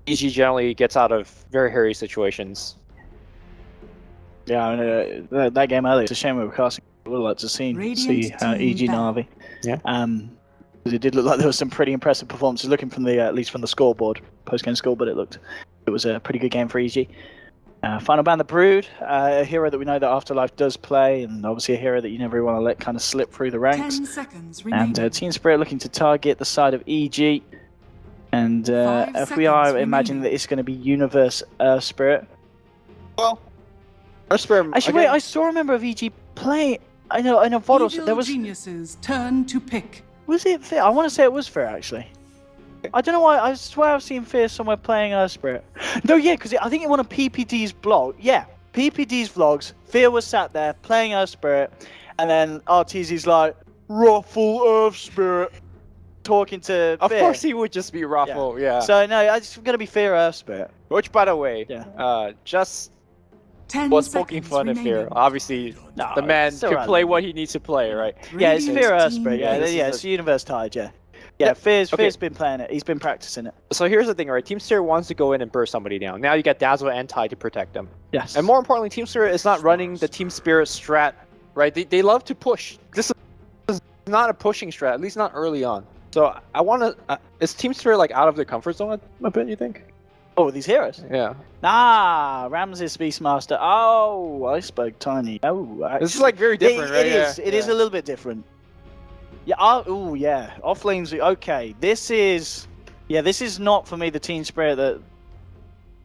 EG generally gets out of very hairy situations. Yeah, I mean, that game earlier, it's a shame we were casting. I would like to see EG Na'Vi. Yeah. It did look like there was some pretty impressive performances. Looking from the at least from the scoreboard, post-game scoreboard, it was a pretty good game for EG. Final ban the Brood, a hero that we know that Afterlife does play, and obviously a hero that you never really want to let kind of slip through the ranks. 10 seconds remaining. And Team Spirit looking to target the side of EG. And FBI imagining that it's going to be Universe Spirit. Well, Spirit. Actually, wait, I saw a member of EG play. I know Vodos. There was Geniuses turn to pick. Was it Fear? I want to say it was Fear actually. I don't know why. I swear I've seen Fear somewhere playing Spirit. No, yeah, because I think in one of PPD's vlog. Yeah, PPD's vlogs. Fear was sat there playing Spirit, and then RTZ's like Ruffle Earth Spirit, talking to. Of Fear. course, he would just be Ruffle. Yeah. So no, it's gonna be Fear Earth Spirit. Which, by the way, yeah. Just 10 was poking fun of Fear. Obviously, the man can play what he needs to play, right? Yeah, it's Fear Earth Spirit. Yeah, Yeah, it's Universe tied. Yeah. Yeah, Fear's been playing it. He's been practicing it. So here's the thing, right? Team Spirit wants to go in and burst somebody down. Now you got Dazzle and Tide to protect them. Yes. And more importantly, Team Spirit is not running the Team Spirit strat, right? They love to push. This is not a pushing strat, at least not early on. So I want to... is Team Spirit like out of their comfort zone a bit, you think? Oh, these heroes? Yeah. Nah, Ramses Beastmaster. Oh, Iceberg Tiny. Oh, actually, this is like very different, right? It is a little bit different. Yeah. Oh, yeah. Off lanes. Okay. This is not for me the Team Spirit that.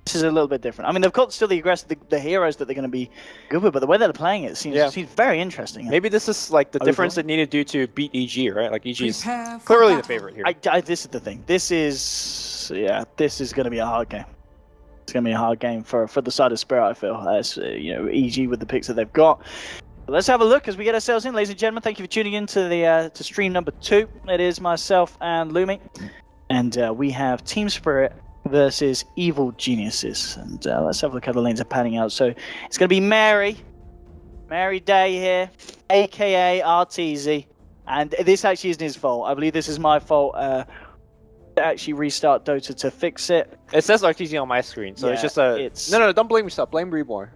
This is a little bit different. I mean, they've got still the aggressive, the heroes that they're going to be good with, but the way they're playing it seems very interesting. Maybe this is like the difference they need to do to beat EG, right? Like EG is clearly the favorite here. This is the thing. This is going to be a hard game. It's going to be a hard game for the side of Spirit, I feel. As EG with the picks that they've got. But let's have a look as we get ourselves in, ladies and gentlemen. Thank you for tuning in to the to stream number 2. It is myself and Lumi, and we have Team Spirit versus Evil Geniuses. And let's have a look how the lanes are panning out. So it's going to be Mary Day here, aka RTZ, and this actually isn't his fault. I believe this is my fault. To actually restart Dota to fix it. It says RTZ on my screen, so it's just a. No, don't blame yourself. Blame Reborn.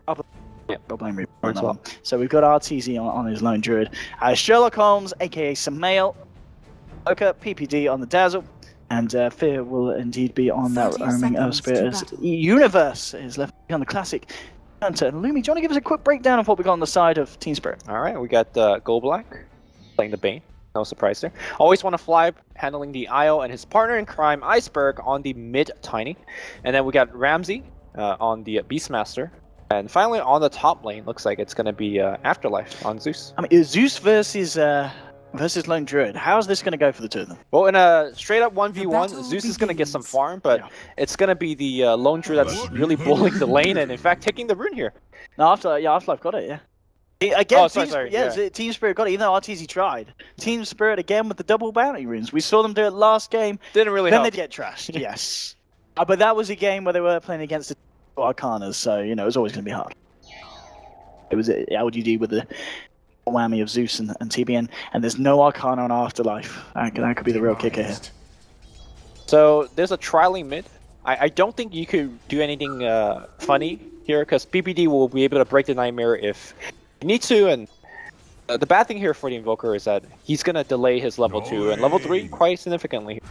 Yeah, don't blame Reborn. Well. So we've got RTZ on his lone druid. Sherlock Holmes, aka Samael. Oka, PPD on the Dazzle. And Fear will indeed be on that roaming Earth Spirit as Universe is left on the classic Hunter. Lumi, do you want to give us a quick breakdown of what we got on the side of Team Spirit? Alright, we got Gold Black playing the Bane. No surprise there. Always Want to Fly handling the IO and his partner in crime, Iceberg, on the mid Tiny. And then we got Ramsey on the Beastmaster. And finally on the top lane, looks like it's going to be Afterlife on Zeus. I mean, Zeus versus Lone Druid. How's this going to go for the two of them? Well, in a straight up 1v1, Zeus is going to get some farm, but it's going to be the Lone Druid that's really bullying the lane and in fact taking the rune here. No, Afterlife got it, yeah. Again, sorry. Team Spirit got it, even though RTZ tried. Team Spirit again with the double bounty runes. We saw them do it last game. Didn't really help. Then they'd get trashed, yes. But that was a game where they were playing against the Arcanas, so, it was always going to be hard. It was LGD with the whammy of Zeus and TBN, and there's no Arcana on Afterlife. That could be the real kicker here. So there's a trialing mid. I don't think you could do anything funny here, because PPD will be able to break the Nightmare if you need to, and the bad thing here for the Invoker is that he's going to delay his level 2 and level 3 quite significantly.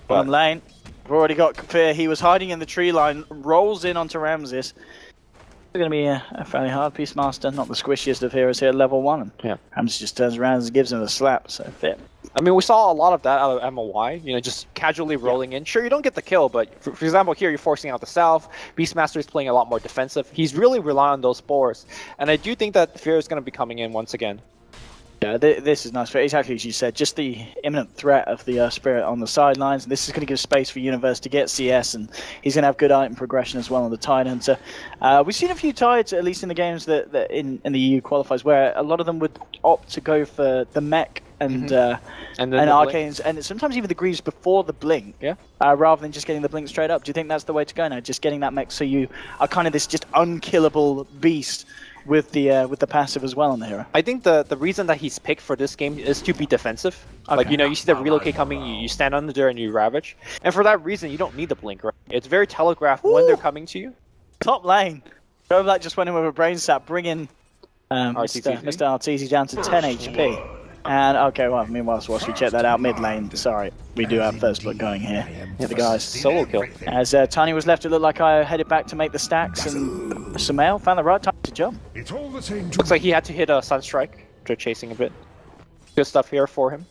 Bottom lane, we've already got Fear. He was hiding in the tree line, rolls in onto Ramses. It's going to be a fairly hard Beastmaster, not the squishiest of heroes here at level 1. And yeah. Ramses just turns around and gives him a slap, so Fear. I mean, we saw a lot of that out of MOY, just casually rolling in. Sure, you don't get the kill, but for example, here you're forcing out the South. Beastmaster is playing a lot more defensive. He's really relying on those spores. And I do think that Fear is going to be coming in once again. Yeah, this is nice. Exactly as you said, just the imminent threat of the Spirit on the sidelines. And this is going to give space for Universe to get CS, and he's going to have good item progression as well on the Tide Hunter. We've seen a few Tides, at least in the games that in the EU qualifiers, where a lot of them would opt to go for the mech and Arcanes, and sometimes even the Greaves before the blink, rather than just getting the blink straight up. Do you think that's the way to go now? Just getting that mech so you are kind of this just unkillable beast with the passive as well on the hero. I think the reason that he's picked for this game is to be defensive. Like, Okay. you know, you see the relocate coming, you stand on the door and you ravage. And for that reason, you don't need the blink, right? It's very telegraphed when they're coming to you. Top lane. Black just went in with a brain sap, bringing RTZ. Mr. Arteezy down to 10 HP. And okay, well, meanwhile, whilst we check that out, mid lane, sorry, we do have first blood going here for the guys. Solo kill. As Tiny was left, it looked like I headed back to make the stacks, and Sumail found the right time to jump. It's all the same to Looks like he had to hit a Sunstrike after chasing a bit. Good stuff here for him.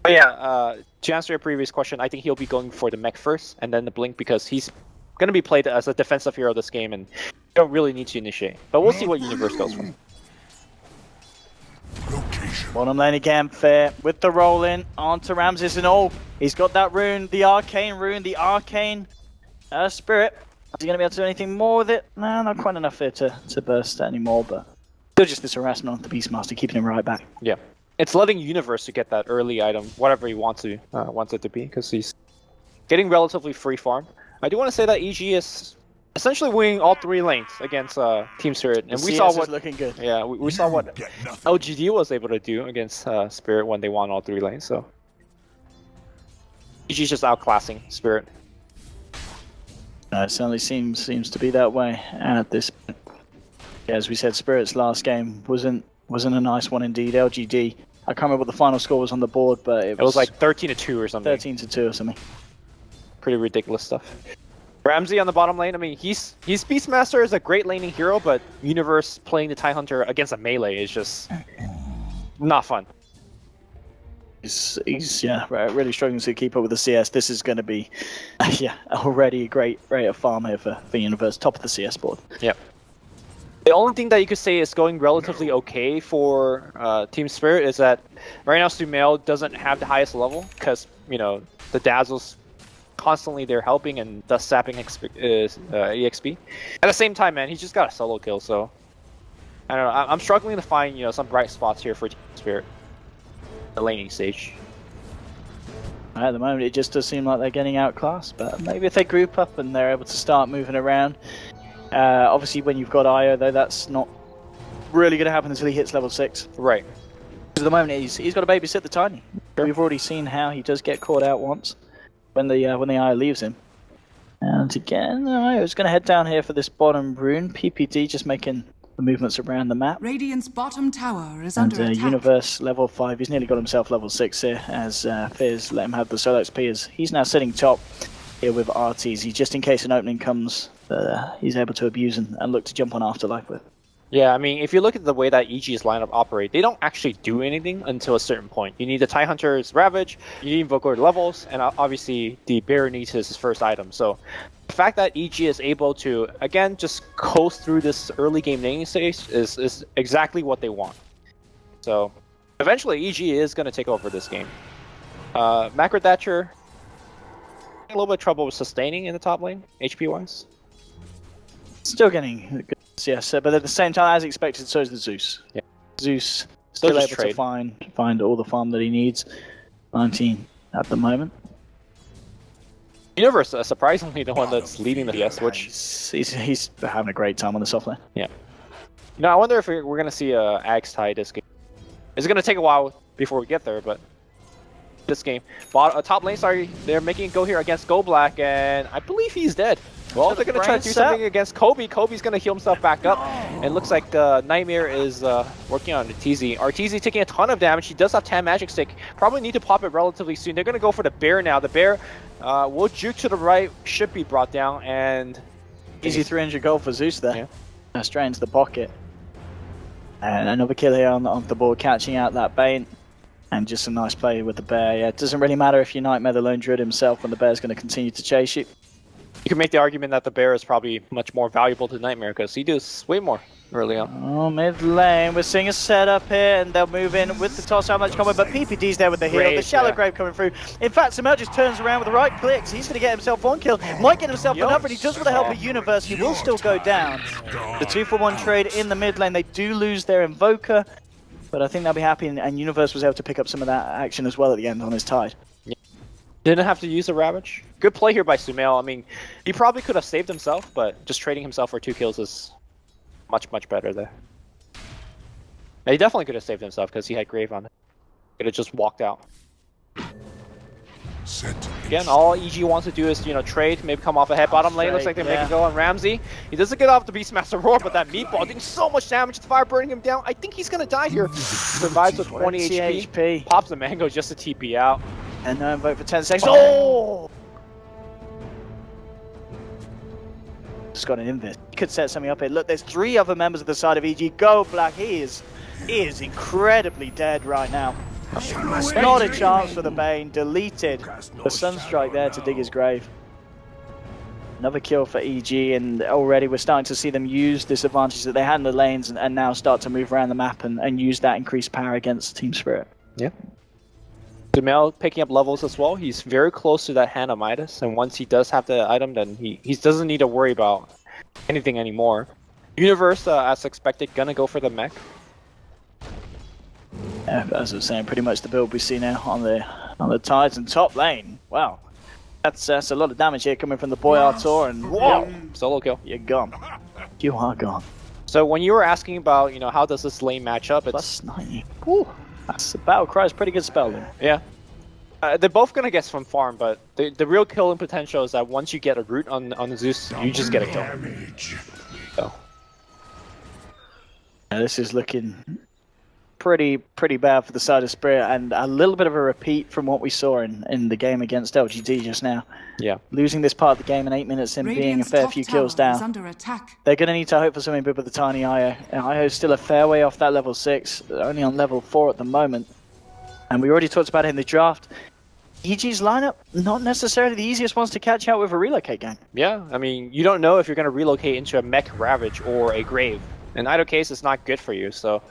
But yeah, to answer your previous question, I think he'll be going for the mech first and then the blink because he's going to be played as a defensive hero this game and you don't really need to initiate. But we'll see what Universe goes for. location. Bottom lane again, Fair with the roll in onto Ramses and all. He's got that rune, the arcane rune, the arcane spirit. Is he going to be able to do anything more with it? No, not quite enough here to burst anymore, but still just this harassment on the Beastmaster, keeping him right back. Yeah. It's letting Universe to get that early item, whatever he wants it to be, because he's getting relatively free farm. I do want to say that EG is essentially winning all 3 lanes against Team Spirit, and we CS saw is what looking good. Yeah, we saw what Get nothing. LGD was able to do against Spirit when they won all 3 lanes. So EG's just outclassing Spirit. It certainly seems to be that way at this point. Yeah, as we said, Spirit's last game wasn't a nice one indeed. LGD, I can't remember what the final score was on the board, but It was like 13-2 or something. 13-2 or something. Pretty ridiculous stuff. Ramsey on the bottom lane. I mean, he's Beastmaster is a great laning hero, but Universe playing the TIE Hunter against a melee is just not fun. He's really struggling to keep up with the CS. This is going to be already a great rate of farm here for Universe, top of the CS board. Yep. The only thing that you could say is going relatively okay for Team Spirit is that right now Sumail doesn't have the highest level because, you know, the Dazzle's constantly there helping and thus sapping EXP. At the same time, man, he's just got a solo kill, so I don't know. I'm struggling to find, you know, some bright spots here for Team Spirit. The laning stage. At the moment, it just does seem like they're getting outclassed, but maybe if they group up and they're able to start moving around. Obviously, when you've got Io, though, that's not really going to happen until he hits level 6. Right. Because at the moment, he's got to babysit the Tiny. Sure. We've already seen how he does get caught out once when the Io leaves him. And again, Io's going to head down here for this bottom rune. PPD just making the movements around the map. Radiant's bottom tower is And under attack. Universe level 5, he's nearly got himself level 6 here as Fizz let him have the solo XP as he's now sitting top here with RTZ just in case an opening comes he's able to abuse and look to jump on Afterlife with. Yeah, I mean, if you look at the way that EG's lineup operate, they don't actually do anything until a certain point. You need the TIE Hunter's Ravage, you need Invoker levels, and obviously the Bear needs his first item. So the fact that EG is able to, again, just coast through this early game laning stage is exactly what they want. So eventually EG is going to take over this game. Macro Thatcher, a little bit of trouble with sustaining in the top lane, HP-wise. Still getting good CS, but at the same time, as expected, so is the Zeus. Yeah. Zeus still just able trade. to find all the farm that he needs. 19 at the moment. Universe, surprisingly, the one that's leading the CS, which... He's having a great time on the soft lane. Yeah. You know, I wonder if we're going to see a Axe tie this game. It's going to take a while before we get there, but this game. Top lane, sorry, they're making it go here against Go Black, and I believe he's dead. Well, they're going to try to do something against Kobe. Kobe's going to heal himself back up. And it looks like Nightmare is working on Arteezy. Arteezy taking a ton of damage. He does have 10 magic stick. Probably need to pop it relatively soon. They're going to go for the Bear now. The Bear will juke to the right, should be brought down, and... Easy 300 gold for Zeus there. Yeah. Straight into the pocket. And another kill here on the board, catching out that Bane. And just a nice play with the Bear. Yeah, it doesn't really matter if you Nightmare the Lone Druid himself when the Bear's going to continue to chase you. You can make the argument that the Bear is probably much more valuable to Nightmare because he does way more early on. Oh, mid lane, we're seeing a setup here, and they'll move in with the toss, how much combo, but PPD's there with the heal, the shallow grave coming through. In fact, Sumail just turns around with the right clicks. He's going to get himself one kill, might get himself another, and he does with the help of Universe. He will still go down. The 2-for-1 trade in the mid lane, they do lose their Invoker, but I think they'll be happy, and Universe was able to pick up some of that action as well at the end on his Tide. Didn't have to use a Ravage. Good play here by Sumail. I mean, he probably could have saved himself, but just trading himself for 2 kills is much better there. And he definitely could have saved himself because he had Grave on it. Could have just walked out. Again, all EG wants to do is, you know, trade, maybe come off ahead bottom lane. Looks like they're making go on Ramsey. He doesn't get off the Beastmaster Roar, but that meatball doing so much damage. The fire burning him down. I think he's gonna die here. Survives with 20 HP. Pops the mango just to TP out. And no invoke for 10 seconds. Oh! Just got an invis. He could set something up here. Look, there's 3 other members of the side of EG. Go Black. He is incredibly dead right now. Not a chance for the Bane. Deleted the Sunstrike there to dig his grave. Another kill for EG, and already we're starting to see them use this advantage that they had in the lanes and now start to move around the map and use that increased power against Team Spirit. Yeah. Dumel picking up levels as well. He's very close to that Hand of Midas, and once he does have the item, then he doesn't need to worry about anything anymore. Universe, as expected, gonna go for the mech. Yeah, as I was saying, pretty much the build we see now on the Titan top lane. Wow, that's a lot of damage here coming from the boy Artur, and whoa, solo kill. You're gone. You are gone. So when you were asking about, you know, how does this lane match up, it's plus 90. Woo, that's the battle cry is pretty good spell then. Yeah. They're both gonna get some farm, but the real killing potential is that once you get a root on the Zeus, you just get a kill. So. Yeah, this is looking pretty bad for the side of Spirit, and a little bit of a repeat from what we saw in the game against LGD just now. Yeah. Losing this part of the game in 8 minutes and being a fair few kills down. Under attack. They're going to need to hope for something big with the tiny IO. IO's still a fair way off that level 6, only on level 4 at the moment. And we already talked about it in the draft. EG's lineup, not necessarily the easiest ones to catch out with a relocate gang. Yeah, I mean, you don't know if you're going to relocate into a mech Ravage or a Grave. In either case, it's not good for you, so...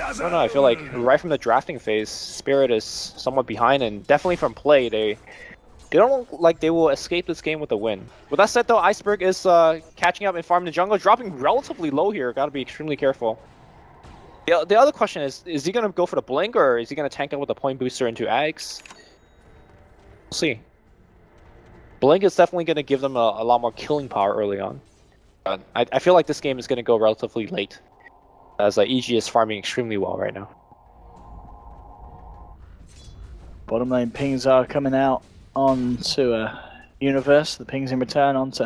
I don't know, I feel like right from the drafting phase, Spirit is somewhat behind, and definitely from play, they don't look like they will escape this game with a win. With that said though, Iceberg is catching up and farming the jungle, dropping relatively low here, gotta be extremely careful. The other question is he gonna go for the blink, or is he gonna tank up with a point booster into Ags? We'll see. Blink is definitely gonna give them a lot more killing power early on. But I feel like this game is gonna go relatively late, as EG is farming extremely well right now. Bottom lane pings are coming out onto Universe. The pings in return onto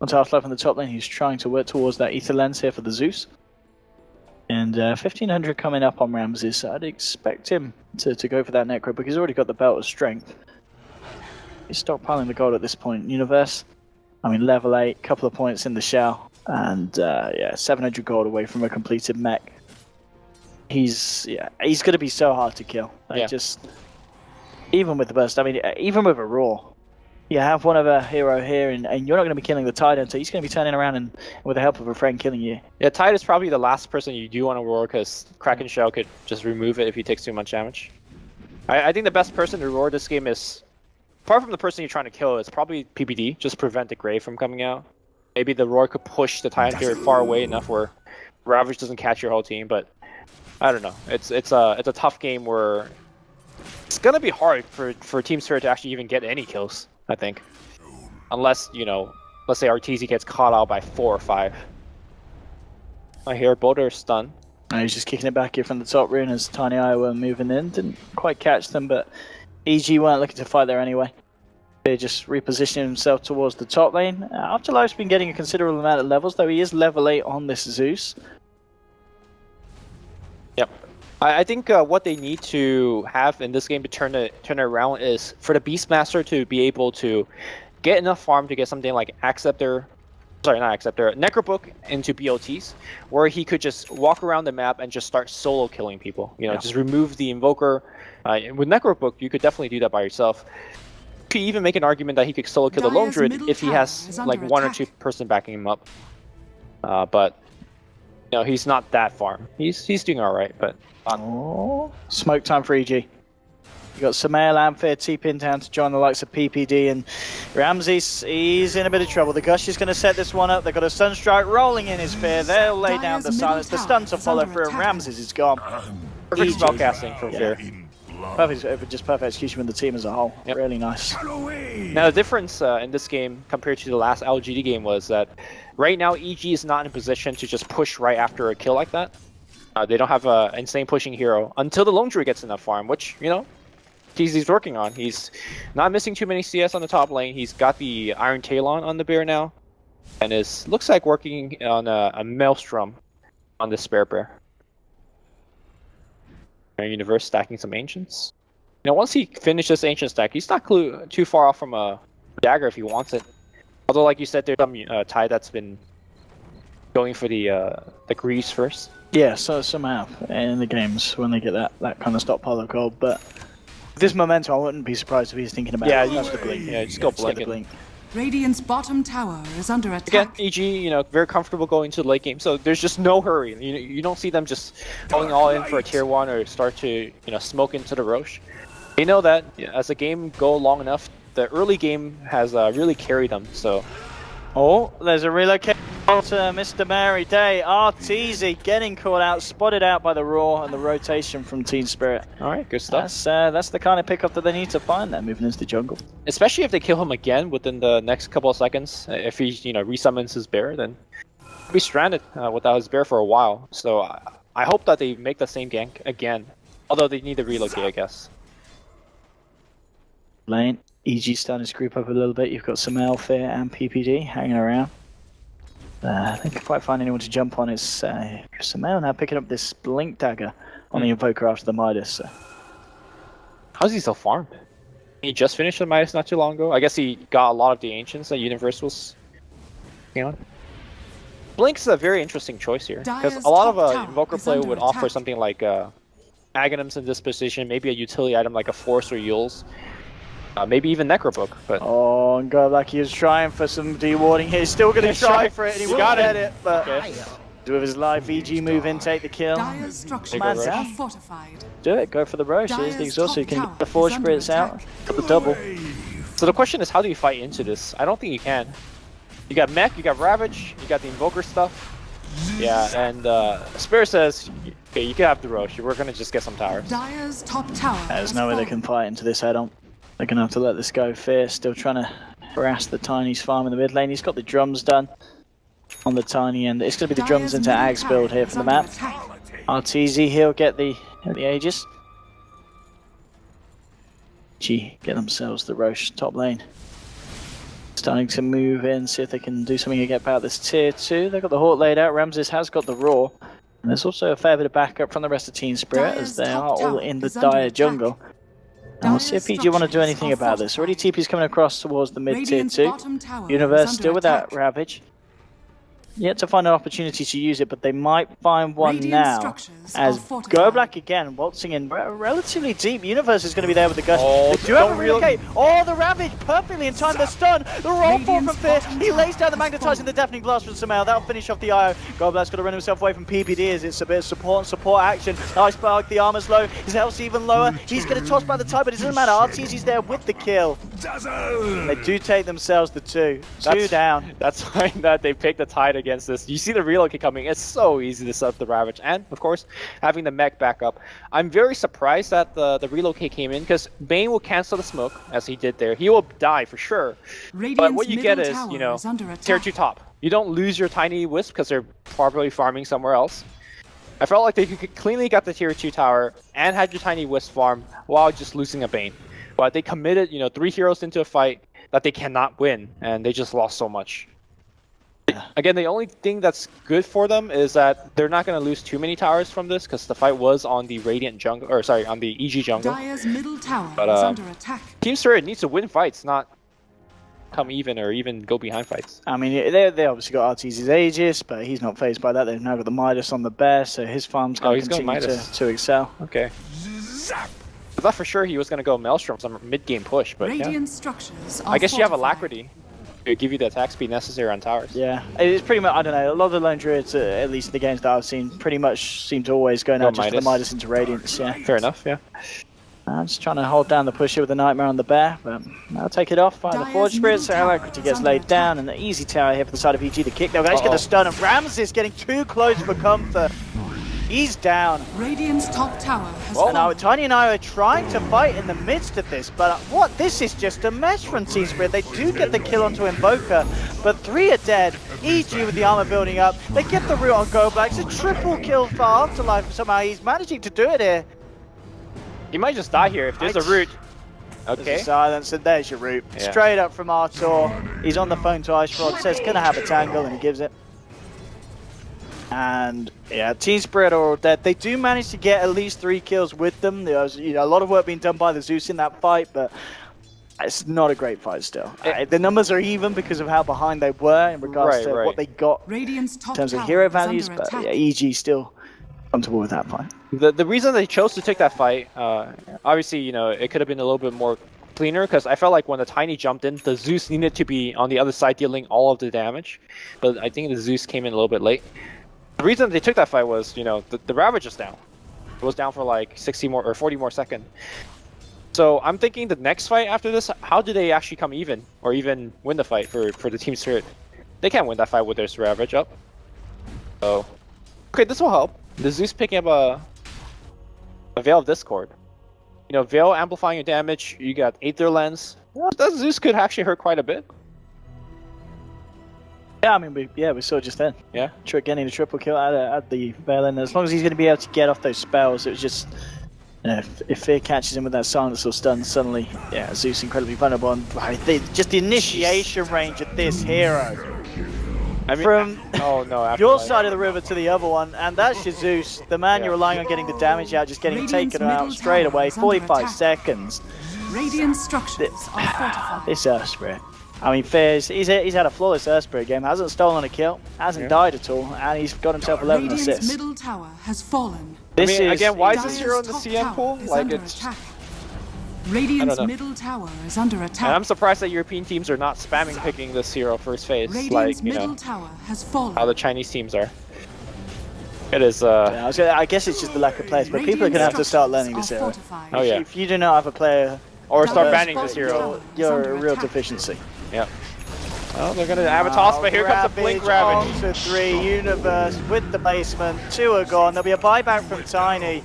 Half-Life on the top lane. He's trying to work towards that Ether Lens here for the Zeus. And 1500 coming up on Ramses. So I'd expect him to go for that Necro, because he's already got the Belt of Strength. He's stockpiling the gold at this point. Universe, I mean, level 8, couple of points in the shell. And yeah, 700 gold away from a completed mech. He's going to be so hard to kill. Like, just even with the burst, I mean, even with a roar, you have one of a hero here, and you're not going to be killing the Tide until he's going to be turning around and with the help of a friend killing you. Yeah, Tide is probably the last person you do want to roar, because Kraken Shell could just remove it if he takes too much damage. I think the best person to roar this game is, apart from the person you're trying to kill, it's probably PPD. Just prevent the Grave from coming out. Maybe the roar could push the Titan here far away enough where Ravage doesn't catch your whole team, but I don't know. It's a tough game where it's gonna be hard for Team Spirit to actually even get any kills, I think. Unless, you know, let's say Arteezy gets caught out by 4 or 5. I hear Boulder stun. He's just kicking it back here from the top rune as Tiny Eye were moving in. Didn't quite catch them, but EG weren't looking to fight there anyway. They're just repositioning himself towards the top lane. Afterlife's been getting a considerable amount of levels, though he is level 8 on this Zeus. Yep. I think what they need to have in this game to turn it around is for the Beastmaster to be able to get enough farm to get something like Necrobook into BOTs, where he could just walk around the map and just start solo killing people. You know, just remove the Invoker. With Necrobook, you could definitely do that by yourself. You could even make an argument that he could solo kill the Lone Druid if he has like 1 or 2 person backing him up. But you know, he's not that farm. He's doing all right, but smoke time for EG. You got Samael Amphere TPing down to join the likes of PPD, and Ramses, he's in a bit of trouble. The Gush is going to set this one up. They've got a Sunstrike rolling in his Fear. They'll lay down the silence. The stun to follow through, and Ramses is gone. Perfect spell casting for Fear. Perfect, just perfect execution with the team as a whole. Yep. Really nice. Now the difference in this game compared to the last LGD game was that right now EG is not in a position to just push right after a kill like that. They don't have an insane pushing hero until the Lone Druid gets enough farm, which, you know, he's working on. He's not missing too many CS on the top lane. He's got the Iron Talon on the bear now, and looks like working on a Maelstrom on the spare bear. Universe stacking some Ancients. You know, once he finishes Ancient stack, he's not too far off from a dagger if he wants it. Although, like you said, there's some Tide that's been going for the grease first. Yeah, so somehow in the games when they get that kind of stockpile of gold, but with this momentum, I wouldn't be surprised if he's thinking about the blink. Yeah, just go blink. Radiant's bottom tower is under attack. Again, EG, you know, very comfortable going to the late game, so there's just no hurry. You don't see them just going all in for a tier 1 or start to, you know, smoke into the Roche. They know that as the game go long enough, the early game has really carried them. So, there's a relocate to Mr. Mary Day. RTZ getting caught out, spotted out by the Raw and the rotation from Team Spirit. All right, good stuff. That's the kind of pickup that they need to find there, moving into the jungle. Especially if they kill him again within the next couple of seconds. If he, you know, resummons his bear, then he'll be stranded without his bear for a while. So I hope that they make the same gank again. Although they need to relocate, I guess. Lane. EG starting to group up a little bit. You've got Samel, Fear, and PPD hanging around. They can't quite find anyone to jump on. It's Samel now picking up this Blink Dagger on the Invoker after the Midas. So. How's he still farmed? He just finished the Midas not too long ago. I guess he got a lot of the Ancients that Universe was working on. Blink's a very interesting choice here, because a lot of Invoker play would offer something like Aghanims in this position, maybe a utility item like a Force or Yules. Maybe even Necrobook, but... Oh, and Godlucky is trying for some dewarding here. He's still going to try for it, and he will get it, but... Okay. With his live VG move in, take the kill. Dire's structures are fortified. Do it, go for the Roche. Here's the exhaust, so you can get the Forge Spirits out. Got the double. So the question is, how do you fight into this? I don't think you can. You got Mech, you got Ravage, you got the Invoker stuff. Yeah, and Spirit says, okay, you can have the Roche. We're going to just get some towers. Dire's top tower. There's no way they can fight into this head-on. They're going to have to let this go. Fear still trying to harass the Tiny's farm in the mid lane. He's got the drums done on the Tiny end. It's going to be the drums into Ag's build here for the map. RTZ, he'll get the Aegis. Get themselves the Roche top lane. Starting to move in, see if they can do something to get about this tier 2. They've got the Hawk laid out. Ramses has got the Raw. And there's also a fair bit of backup from the rest of Team Spirit as they are all in the Dire jungle. And we'll see if PG want to do anything about this. Already TP's coming across towards the mid tier 2. Universe still with that Ravage. Yet to find an opportunity to use it, but they might find one now. As Go Black again, waltzing in relatively deep. Universe is going to be there with the Gush. They do have a relocate. Oh, the Ravage perfectly in time. The stun. The roll forward from Fear. He lays down the magnetizing, the deafening blast from Samel. That'll finish off the IO. Go Black's got to run himself away from PPD as it's a bit of support action. Iceberg, the armor's low. His health's even lower. He's going to toss by the time, but it doesn't matter. RTZ's there with the kill. They do take themselves the two down. That's fine that they picked the Tide against this. You see the relocate coming. It's so easy to set up the Ravage, and of course having the mech back up. I'm very surprised that the relocate came in, because Bane will cancel the smoke as he did there. He will die for sure. But what you get is, you know, tier 2 top. You don't lose your Tiny Wisp because they're probably farming somewhere else. I felt like they could cleanly got the tier 2 tower and had your Tiny Wisp farm while just losing a Bane. But they committed, you know, 3 heroes into a fight that they cannot win, and they just lost so much. Again, the only thing that's good for them is that they're not going to lose too many towers from this, because the fight was on the Radiant jungle, or sorry, on the EG jungle. Dire's middle tower is under attack. Team Spirit needs to win fights, not come even or even go behind fights. I mean, they obviously got RTZ's Aegis, but he's not phased by that. They've now got the Midas on the bear, so his farm's going to continue to excel. Okay. I thought for sure he was going to go Maelstrom, some mid-game push, but yeah. I guess you have Alacrity. It give you the attack speed necessary on towers. Yeah, it's pretty much, I don't know, a lot of the lone druids, at least in the games that I've seen, pretty much seem to always go now just for the Midas into Radiance, yeah. Fair enough, yeah. I'm just trying to hold down the push here with the Nightmare on the bear, but I'll take it off by the Forge Spirit, so Alacrity gets laid down, and the easy tower here for the side of EG, the kick. They'll actually get the stun, and Ramses getting too close for comfort. He's down. Radiant's top tower has And now fallen. Tiny and I are trying to fight in the midst of this, but what? This is just a mess from Team Spirit. They do get the kill onto Invoker, but 3 are dead. EG with the armor building up. They get the root on Go Black. It's a triple kill for Afterlife. Somehow he's managing to do it here. He might just die here if there's a root. There's Okay. a silence, and there's your root. Yeah. Straight up from Artur. He's on the phone to Ice Rod, says, "Can I have a tangle?" and he gives it. And yeah, Team Spirit are all dead. They do manage to get at least 3 kills with them. There was, a lot of work being done by the Zeus in that fight, but it's not a great fight still. The numbers are even because of how behind they were in regards to what they got Radiant's top in terms of tower hero is values, under but attack. yeah, EG still comfortable with that fight. The reason they chose to take that fight, obviously, it could have been a little bit more cleaner because I felt like when the Tiny jumped in, the Zeus needed to be on the other side dealing all of the damage, but I think the Zeus came in a little bit late. The reason they took that fight was, the Ravage is down. It was down for like 60 more or 40 more seconds. So I'm thinking the next fight after this, how do they actually come even or even win the fight for the Team Spirit? They can't win that fight with their Ravage up. So, okay, this will help. The Zeus picking up a Veil of Discord. Veil amplifying your damage. You got Aether Lens. Well, that Zeus could actually hurt quite a bit. Yeah, I mean, we saw just then. Yeah. Getting a triple kill at the Veil, and as long as he's going to be able to get off those spells, it was just, if Fear catches him with that silence or stun, suddenly, yeah, Zeus incredibly vulnerable. And just the initiation range of this hero. I mean, From oh no, your side of the river to the other one, and that's your Zeus, the man you're relying on getting the damage out, just getting Radiant's taken out middle straight tower away, is under 45 attack. seconds. Radiant structures are fortified. This Earth Spirit. I mean, Fear's, he's had a flawless Earth Spirit game, hasn't stolen a kill, hasn't died at all, and he's got himself 11 Radiant's assists. middle tower has fallen. This again, why is Dire's this hero in the top CM tower pool? is Like, under it's... attack. Radiant's know. middle tower is under attack. And I'm surprised that European teams are not spamming picking this hero first phase, Radiant's like, middle tower has fallen. how the Chinese teams are. It is, Yeah, I guess it's just the lack of players, but people are going to have to start learning this hero. Oh, yeah. If you do not have a player, or start Dire's banning this hero. bottom tower is you're under a real attack. deficiency. Yep. Oh, they're gonna have a toss, but here comes the Blink Ravage. Onto 3, Universe with the basement, 2 are gone. There'll be a buyback from Tiny.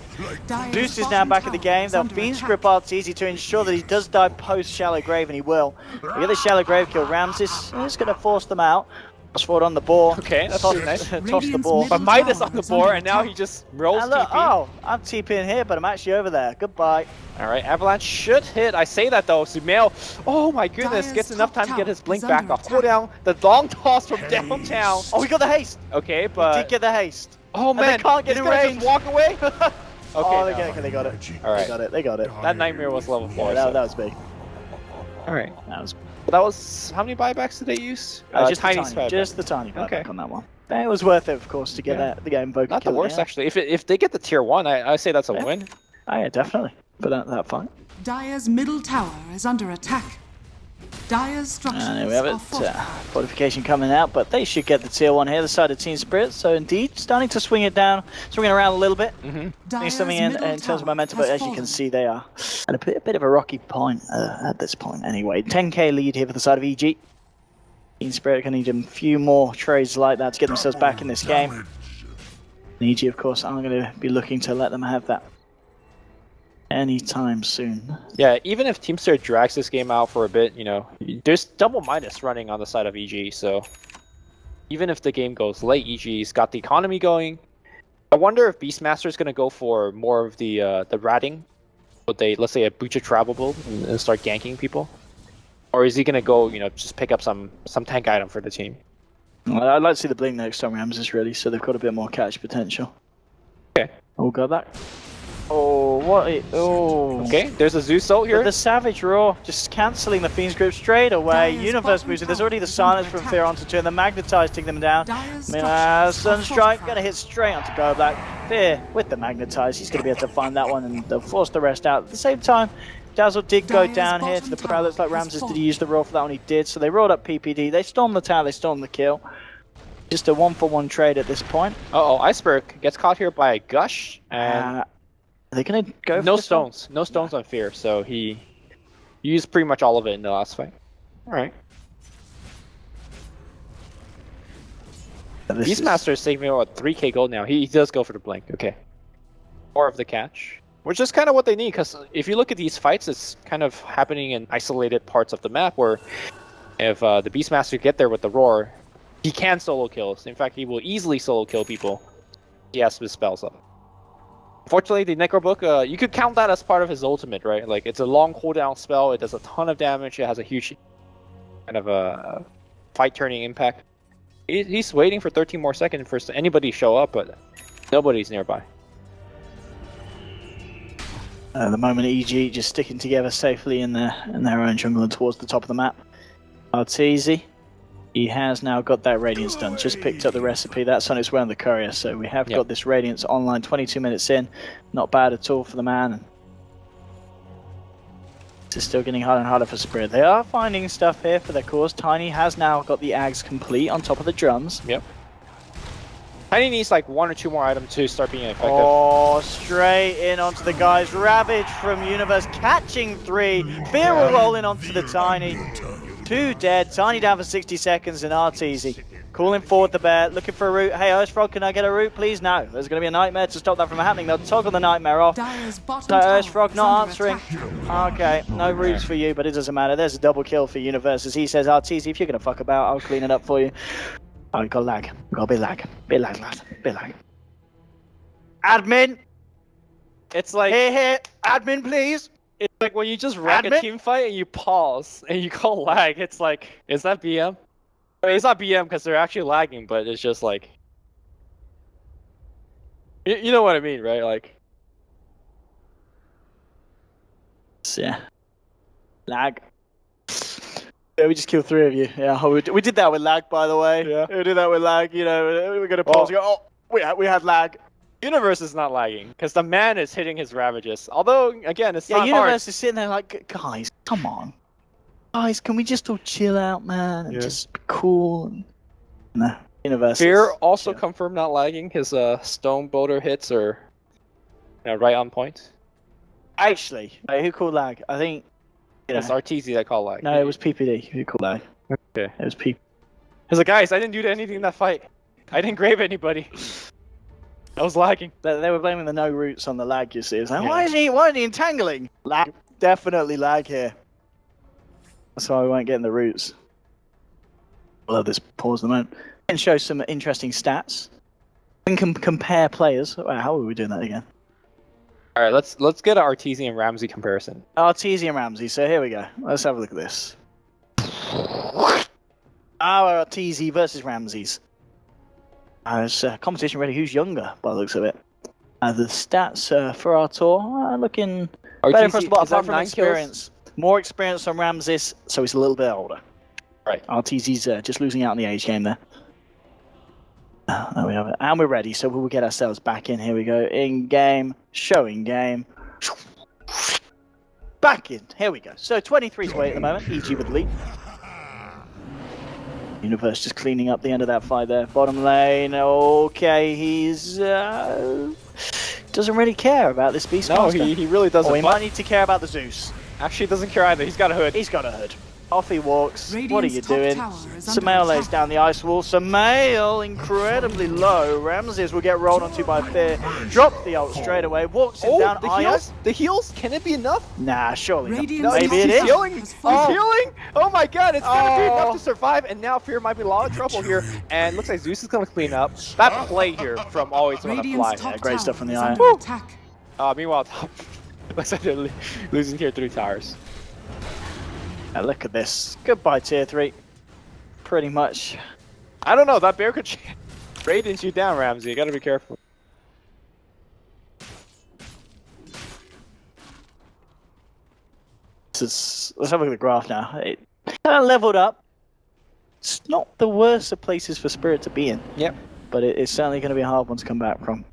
Dire's Deuce is now bottom back in the tower game. is They'll under Fiend's attack. grip easy to ensure that he does die post Shallow Grave, and he will. We get the Shallow Grave kill. Ramses is going to force them out. Toss forward on the board. Okay, that's toss, pretty nice. toss the Radiant's ball. middle But Midas tower on the is under board, and now attack. he just rolls And look, TP. oh, I'm TPing here, but I'm actually over there. Goodbye. Alright, Avalanche should hit. I say that though. Sumail, oh my goodness, Dire's gets enough top time to get his tower Blink is back under off. Hold down the long toss from downtown. Oh, we got the haste. Okay, We but did get the haste. oh and they man, can't get he's in gonna range. just walk away. Okay, Oh, no. they got it. Alright. They got it. They got it. That nightmare was level 4. Yeah, so. that was big. Alright. That was That was how many buybacks did they use? just tiny the tiny, buyback. just the tiny buyback Okay. on that one. It was worth it, of course, to get Yeah. the game Invoker Not the kill in worst end. actually. If they get the tier 1, I say that's a Yeah. win. Oh yeah, definitely. For that fight. Dire's middle tower is under attack. Dire's structures And there we have are it. fortified. Fortification coming out, but they should get the tier 1 here, the side of Team Spirit. So indeed, starting to swing it down, swinging around a little bit. Bringing Dire's something in middle terms tower of momentum, has but as you fallen. can see, they are at a bit of a rocky point at this point. Anyway, 10k lead here for the side of EG. Team Spirit can need a few more trades like that to get themselves back in this game. And EG, of course, aren't going to be looking to let them have that anytime soon. Yeah, even if Team Spirit drags this game out for a bit, there's double Midas running on the side of EG, so even if the game goes late, EG's got the economy going. I wonder if Beastmaster is going to go for more of the ratting, with let's say a Butcher travel build and start ganking people, or is he going to go, just pick up some tank item for the team? Well, I'd like to see the Blink next time Ramses ready, so they've got a bit more catch potential. Okay. We'll go back. Oh, what? Oh. Okay, there's a Zeus ult here. But the Savage Roar just cancelling the Fiend's grip straight away. Dire's Universe bottom moves in. There's already the tower is silence under from attack. Fear onto 2, and the Magnetizing them down. Dire's Sunstrike structures are gonna hit straight onto Go Black. Fear with the Magnetize. He's gonna be able to find that one, and they'll force the rest out. At the same time, Dazzle did go Dire's down here to bottom the tower prow. Looks like has Ramses did fallen. use the roll for that one. He did. So they rolled up PPD. They stormed the tower. They stormed the kill. Just a 1-for-1 trade at this point. Uh-oh, Iceberg gets caught here by a Gush, and Are they gonna go for no this one? stones. No stones on Fear, so he used pretty much all of it in the last fight. Alright. Beastmaster is saving what 3k gold now. He does go for the blink. Okay. More of the catch. Which is kind of what they need, because if you look at these fights, it's kind of happening in isolated parts of the map where if the Beastmaster get there with the roar, he can solo kills. In fact, he will easily solo kill people. He has his spells up. Unfortunately, the Necrobook, you could count that as part of his ultimate, right? Like, it's a long cooldown spell, it does a ton of damage, it has a huge kind of a fight-turning impact. He's waiting for 13 more seconds for anybody to show up, but nobody's nearby. At the moment, EG just sticking together safely in their own jungle and towards the top of the map. Arteezy, he has now got that Radiance done. Just picked up the recipe. That's on its way on the courier. So we have got this Radiance online 22 minutes in. Not bad at all for the man. It's still getting harder and harder for Spirit. They are finding stuff here for their cause. Tiny has now got the Ags complete on top of the drums. Yep. Tiny needs like 1 or 2 more items to start being effective. Oh, straight in onto the guys. Ravage from Universe catching 3. Fear will roll in onto the Tiny. 2 dead. Tiny down for 60 seconds and Arteezy calling forward the bear, looking for a route. Hey, Frog, can I get a route, please? No. There's going to be a nightmare to stop that from happening. They'll toggle the nightmare off. So Frog not answering. Okay, no routes for you, but it doesn't matter. There's a double kill for Universe as he says, Arteezy, if you're going to fuck about, I'll clean it up for you. Oh, we got lag. We got a bit lag. Bit lag, lad. Bit lag. Admin! It's like... Here. Admin, please! It's like when you just wreck a team fight and you pause and you call lag, it's like, is that BM? I mean, it's not BM because they're actually lagging, but it's just like... You know what I mean, right? Like... Yeah. Lag. Yeah, we just killed 3 of you. Yeah, we did that with lag, by the way. Yeah. We did that with lag, you know, we're going to pause and go, oh, we had lag. Universe is not lagging, because the man is hitting his Ravages. Although, again, it's not hard. Yeah, Universe is sitting there like, guys, come on. Guys, can we just all chill out, man, and just be cool? No, Universe Fear also confirmed not lagging. His Stone Boulder hits are right on point. Actually, who called lag? I think... It's Arteezy that called lag. No, it was PPD who called lag. Okay. It was P. He's like, guys, I didn't do anything in that fight. I didn't grave anybody. I was lagging. They were blaming the no roots on the lag, you see. It's like, why is he entangling? Lag. Definitely lag here. That's why we weren't getting the roots. I love this pause at the moment. And show some interesting stats. We can compare players. Wow, how are we doing that again? All right, let's get an Arteezy and Ramsey comparison. Arteezy and Ramsey. So here we go. Let's have a look at this. Our Arteezy versus Ramsey's. It's competition ready. Who's younger by the looks of it? The stats for our tour are looking better for us, but apart from experience. More experience on Ramses, so he's a little bit older. Right. Arteezy's just losing out in the age game there. There we have it. And we're ready, so we'll get ourselves back in. Here we go. In game, showing game. Back in. Here we go. So 23 to 8 at the moment. EG with the lead. Universe just cleaning up the end of that fight there. Bottom lane. Okay, he's doesn't really care about this Beastmaster. No, he really doesn't. Oh, he might need to care about the Zeus. Actually, doesn't care either. He's got a hood. He's got a hood. Off he walks. Radiant's what are you doing? Samael lays down the ice wall. Samael incredibly low. Ramses will get rolled onto by Fear. Drops the ult straight away. Walks him down. The heals? Can it be enough? Nah, surely not. No, maybe it is. Healing. He's healing. Oh my god, it's gonna be enough to survive. And now Fear might be in a lot of trouble here. And looks like Zeus is gonna clean up. That play here from Always Wanna Fly. Yeah, great stuff from the Iron. Meanwhile, top looks like they're losing tier 3 towers. Now look at this. Goodbye, tier 3. Pretty much. I don't know. That bear could radiance you down, Ramsey. You gotta be careful. Let's have a look at the graph now. It kind of leveled up. It's not the worst of places for Spirit to be in. Yep. But it's certainly going to be a hard one to come back from.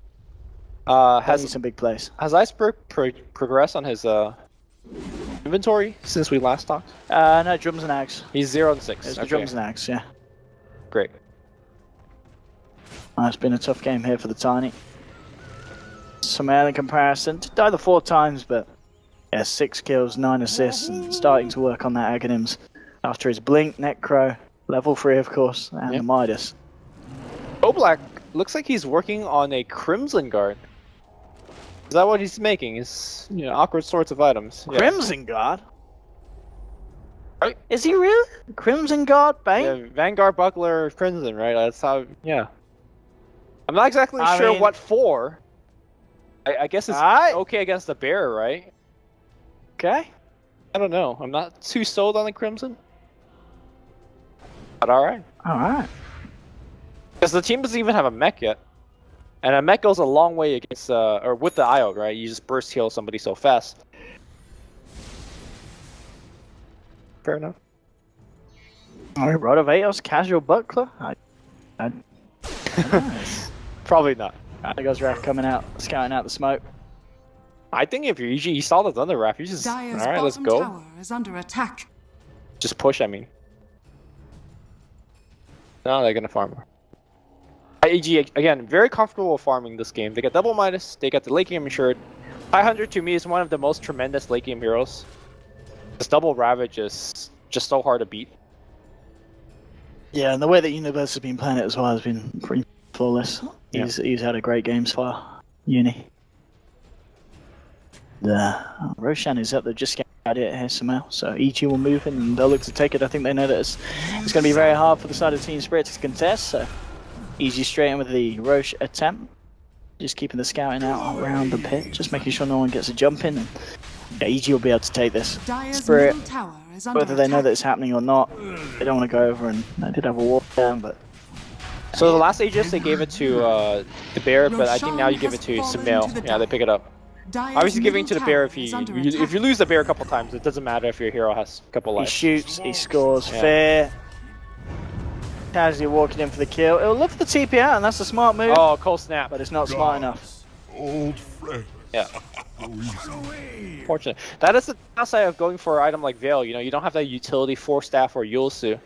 Has some big plays. Has Iceberg progressed on his inventory since we last talked? No, drums and ags. He's 0 and 6. It's the drums and ags, yeah. Great. It's been a tough game here for the Tiny. Samael in comparison. Died the 4 times, but yeah, 6 kills, 9 assists, and starting to work on that Aghanims after his Blink, Necro, level 3 of course, and the Midas. Black looks like he's working on a Crimson Guard. Is that what he's making? Is awkward sorts of items. Yeah. Crimson Guard? Right. Is he really? Crimson Guard, Bane? Yeah, Vanguard, Buckler, Crimson, right? That's how. Yeah. I'm not exactly I sure mean- what for. I guess it's Alright. okay against the bear, right? Okay. I don't know. I'm not too sold on the Crimson. But alright. Alright. Because the team doesn't even have a mech yet. And a mech goes a long way against, or with the IO, right? You just burst heal somebody so fast. Fair enough. Alright, Rod of Atos, casual buckler. Nice. Probably not. There goes Raph coming out, scouting out the smoke. I think if you're EG, you saw the Thunder Wrap, you just, Dire's alright, let's bottom go. tower is under attack. Just push, I mean. No, they're gonna farm more. EG, again, very comfortable farming this game. They got double minus, they got the late game insured. 500 to me is one of the most tremendous late game heroes. This double Ravage is just so hard to beat. Yeah, and the way that Universe has been playing it as well has been pretty flawless. Yeah. He's had a great game so far. Uni. Roshan is up there just scouted it here somehow. So EG will move in and they'll look to take it. I think they know that it's going to be very hard for the side of Team Spirit to contest. So EG straight in with the Roche attempt. Just keeping the scouting out around the pit. Just making sure no one gets a jump in. And yeah, EG will be able to take this. Dire's Spirit, middle tower is under whether they know attack. that it's happening or not, they don't want to go over, and they did have a walk down, but So the last Aegis, they gave it to the bear, but I think now you give it to Sumail. Yeah, they pick it up. Dire's Obviously giving it to middle the bear tower if is you, under if you attack. lose the bear a couple times, it doesn't matter if your hero has a couple he lives. shoots, he scores, Yeah. fair. Casually walking in for the kill. It'll look for the TP out, and that's a smart move, Oh, cold snap. but it's not smart enough. Old friend. Yeah. Fortunate. That is the downside of going for an item like Veil. You don't have that utility Force Staff or Yules to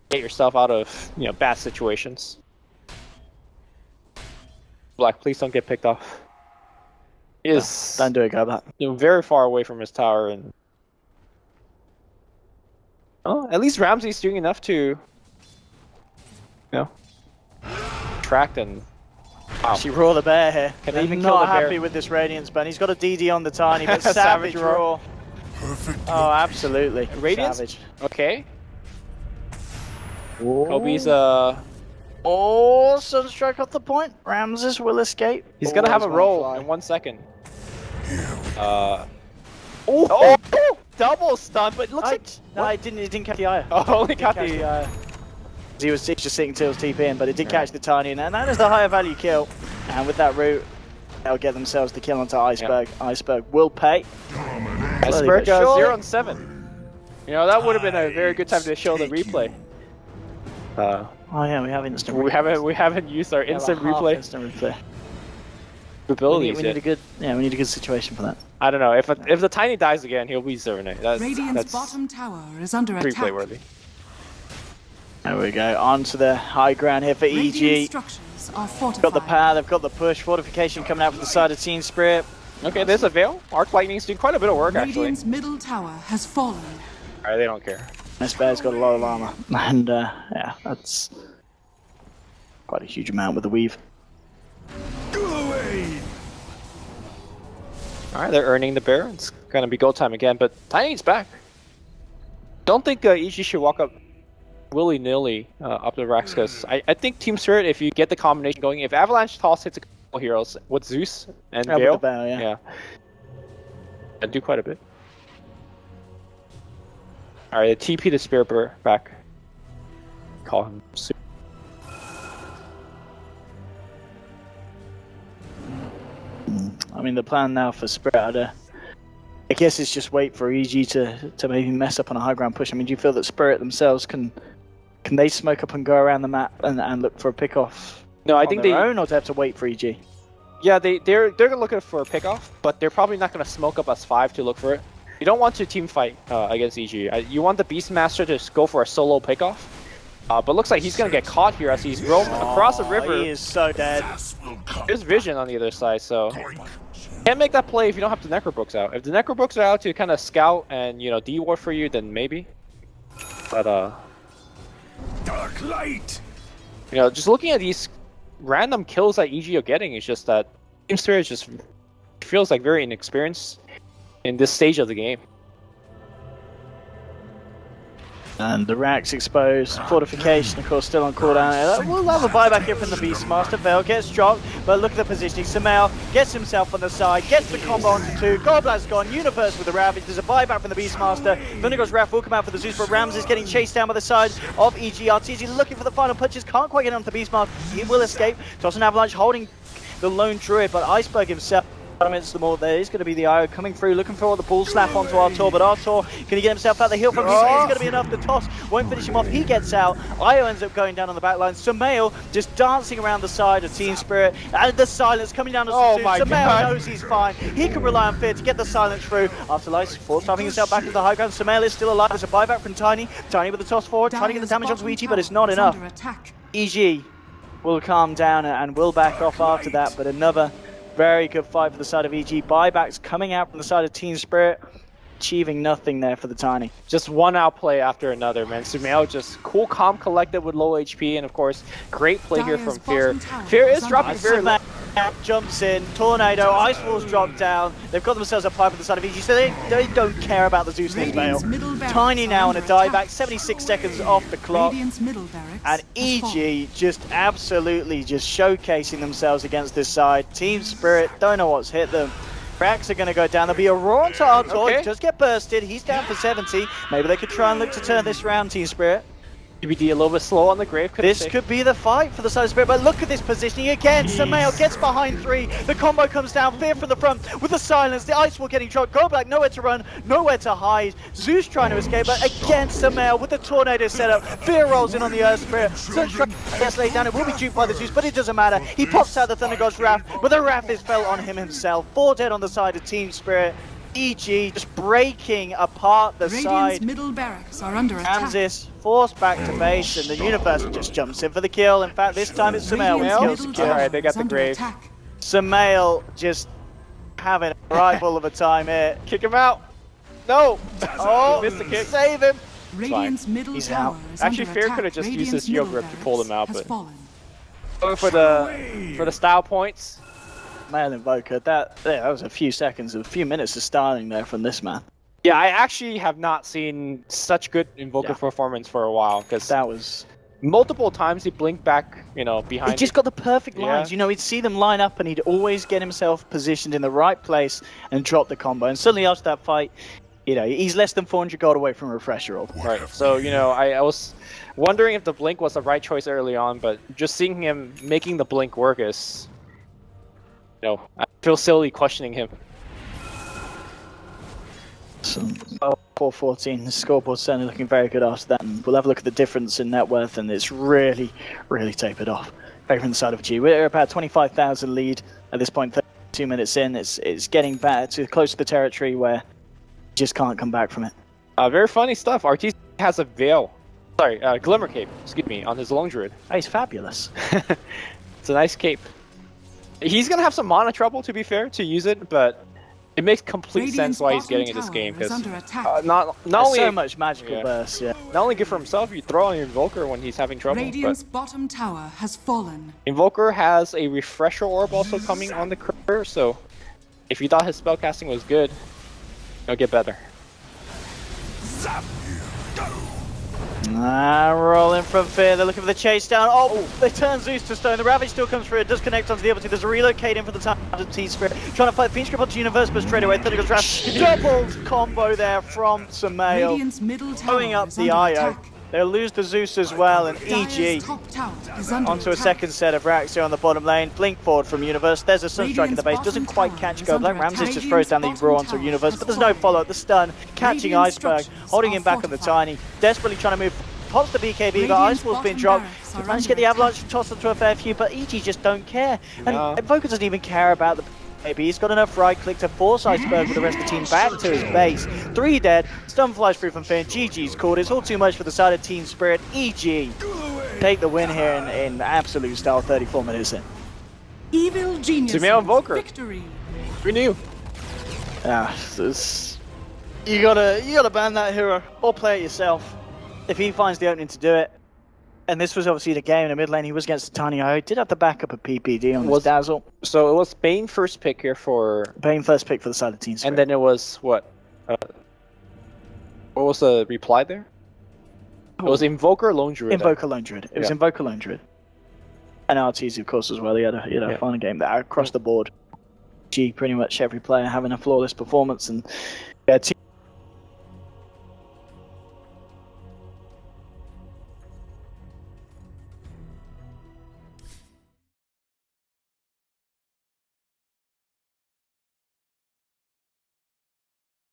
get yourself out of bad situations. Black, please don't get picked off. He is Don't do it, go back. very far away from his tower, and at least Ramsey's doing enough to track and. Wow. She raw the bear here. Can They're they even kill not the bear? happy with this Radiance ban. He's got a DD on the Tiny, but Savage Savage raw. raw. Perfect. Oh, absolutely. Radiance? Savage. Okay. Ooh. Kobe's Oh, Sunstrike off the point. Ramses will escape. he's gonna have a he's roll fly. in 1 second. Here Oh, double stun, but it looks like No, he didn't catch the eye. only got Catch the. the eye. He was just sitting Till's TP in, but it did catch the Tiny, and that is the higher value kill. And with that route, they'll get themselves the kill onto Iceberg. Iceberg will pay. Iceberg but surely. 0 and 7. That would have been a very good time to show the replay. Oh yeah, we have instant. We haven't used our We have a instant half replay Instant replay. abilities We need a yet. good. Yeah, we need a good situation for that. I don't know if the Tiny dies again, he'll be serving it. Radiant's That's bottom tower is under replay attack. worthy. There we go. On to the high ground here for Radiant EG. structures are fortified. Got the power. They've got the push. Fortification coming out from the side of Team Spirit. Okay, there's a Veil. Arc Lightning's doing quite a bit of work actually. Radiant's middle tower has fallen. Alright, they don't care. This bear's got a lot of armor, and yeah, that's quite a huge amount with the weave. Go away. Alright, they're earning the bear. It's gonna be go time again, but Tiny's back. Don't think EG should walk up willy-nilly up the racks, because I think Team Spirit, if you get the combination going, if Avalanche Toss hits a couple heroes with Zeus and Yeah, with Veil, the bear, yeah. and do quite a bit. Alright, TP the Spirit Bear back. Call him soon. I mean, the plan now for Spirit, I guess it's just wait for EG to maybe mess up on a high ground push. I mean, do you feel that Spirit themselves can they smoke up and go around the map and look for a pick off? No, I on think their they. own, or do they have to wait for EG? Yeah, they're gonna look for a pickoff, but they're probably not gonna smoke up as 5 to look for it. You don't want to team fight against EG. You want the Beastmaster to just go for a solo pickoff. But looks like he's gonna get caught here as he's roaming across the river. He is so dead. Gas will come. There's vision on the other side, so Doink. can't make that play if you don't have the Necrobooks out. If the Necrobooks are out to kind of scout and de-ward for you, then maybe. But Dark light. just looking at these random kills that EG are getting. It's just that Team Spirit just feels like very inexperienced in this stage of the game. And the Rack's exposed. Fortification, of course, still on cooldown. We'll have a buyback here from the Beastmaster. Veil gets dropped, but look at the positioning. Sumail gets himself on the side, gets the combo onto 2. Goldblatt's gone. Universe with the Ravage. There's a buyback from the Beastmaster. Thundergod's Wrath will come out for the Zeus, but Rams is getting chased down by the side of EG. RTG looking for the final punches. Can't quite get onto the Beastmaster. He will escape. Toss and Avalanche holding the lone Druid, but Iceberg himself. The more there is going to be the IO coming through, looking for the ball slap onto Artur, but Artur, can he get himself out the hill from He's going to be enough. The toss won't finish him off. He gets out. IO ends up going down on the back line. Sumail just dancing around the side of Team Spirit, and the silence coming down to Sumail knows he's fine. He can rely on Fear to get the silence through. After Lights force driving himself back to the high ground. Sumail is still alive. There's a buyback from Tiny. Tiny with the toss forward, trying to get the damage onto EG, but it's not enough. EG will calm down and will back off after that, but another very good fight for the side of EG. Buybacks coming out from the side of Team Spirit, achieving nothing there for the Tiny. Just one outplay after another, man. Sumail just cool, calm, collected with low HP, and of course, great play here from Fear. Fear is dropping very low. Jumps in, Tornado, Ice Wall's dropped down. They've got themselves a pipe on the side of EG, so they don't care about the Zeus Veil. Tiny now on a dieback, 76 seconds off the clock. And EG just absolutely just showcasing themselves against this side. Team Spirit don't know what's hit them. Cracks are going to go down. There'll be a roar onto Artur. Just get bursted. He's down for 70. Maybe they could try and look to turn this round, Team Spirit. GBD a little bit slow on the grave. This could be the fight for the side of Spirit, but look at this positioning again. Sumail gets behind 3. The combo comes down. Fear from the front with the silence. The Ice Wall getting dropped. Goldblatt nowhere to run, nowhere to hide. Zeus trying to escape, but again Sumail with the Tornado setup. Fear rolls in on the Earth Spirit. Zeus gets laid down. It will be duped by the Zeus, but it doesn't matter. He pops out the Thunder God's Wrath, but the Wrath is felt on him himself. 4 dead on the side of Team Spirit. EG just breaking apart the side. Middle barracks are under attack. Kansas forced back to base, and the Universe just jumps in for the kill. In fact, this time it's Sumail who kills the kill. Alright, they got the grave. Sumail just having a rifle of a time here. Kick him out. No. Oh, missed the kick. Save him. Radiant's middle He's tower out. is Actually, under Fear attack. could have just used his Radiant's shield middle grip to pull them out, barracks but has fallen. going for the style points. Male Invoker, that was a few minutes of styling there from this man. Yeah, I actually have not seen such good Invoker performance for a while, because That was... multiple times he blinked back, behind. He just got the perfect lines. Yeah. He'd see them line up and he'd always get himself positioned in the right place and drop the combo. And suddenly after that fight, he's less than 400 gold away from a refresher roll. Right, so, I was wondering if the blink was the right choice early on, but just seeing him making the blink work is... I feel silly questioning him. So, 414, the scoreboard's certainly looking very good after that. And we'll have a look at the difference in net worth, and it's really, really tapered off. Over on the side of G. We're about 25,000 lead at this point, 32 minutes in. It's getting back to close to the territory where you just can't come back from it. Very funny stuff. RT has a veil. Sorry, Glimmer Cape, excuse me, on his Long Druid. Oh, he's fabulous. It's a nice cape. He's going to have some mana trouble, to be fair, to use it, but it makes complete sense why he's getting in this game, because not only so much magical burst, not only good for himself, you throw on your Invoker when he's having trouble. Radiant's bottom tower has fallen. Invoker has a Refresher Orb also coming on the career, so if you thought his spellcasting was good, it'll get better. Rolling from Fear, they're looking for the chase down. Oh, they turn Zeus to stone. The Ravage still comes through. It does connect onto the other two. There's a relocating for the time of Team Spirit. Trying to fight Fiend Script onto Universe, but straight away, Thunder God's Wrath. Double combo there from Sumail. Radiant's middle tower Going up is the under IO. attack. They'll lose the Zeus as well, and Dire's EG top tower is under onto a attack. second set of racks here on the bottom lane. Blink forward from Universe. There's a Sunstrike in the base. Doesn't quite catch go. Black Ramses just throws down the Raw onto Universe, but there's no follow-up. The stun, catching Iceberg, holding him back on the Tiny. Desperately trying to move. Pops the BKB, but Ice Wall's been dropped. He's managed to get the Avalanche tossed onto a fair few, but EG just don't care. And Invoker doesn't even care about the BKB. He's got enough right click to force Iceberg with the rest of the team back to his base. 3 dead, stun flies through from Finn. GG's called. It's all too much for the side of Team Spirit. EG take the win here in absolute style, 34 minutes in. Evil genius. Sumail Invoker. Victory. Renew. You gotta ban that hero or play it yourself. If he finds the opening to do it, And this was obviously the game in the mid lane. He was against the Tiny IO. Did have the backup of PPD on his Dazzle. So it was Bane first pick here for... Bane first pick for the side of Team Spirit. And then it was, what? What was the reply there? It was Invoker Lone Druid. Invoker Lone Druid. It was Invoker Lone Druid. And RTZ, of course, as well. He had a fun game there across the board. Pretty much every player having a flawless performance, and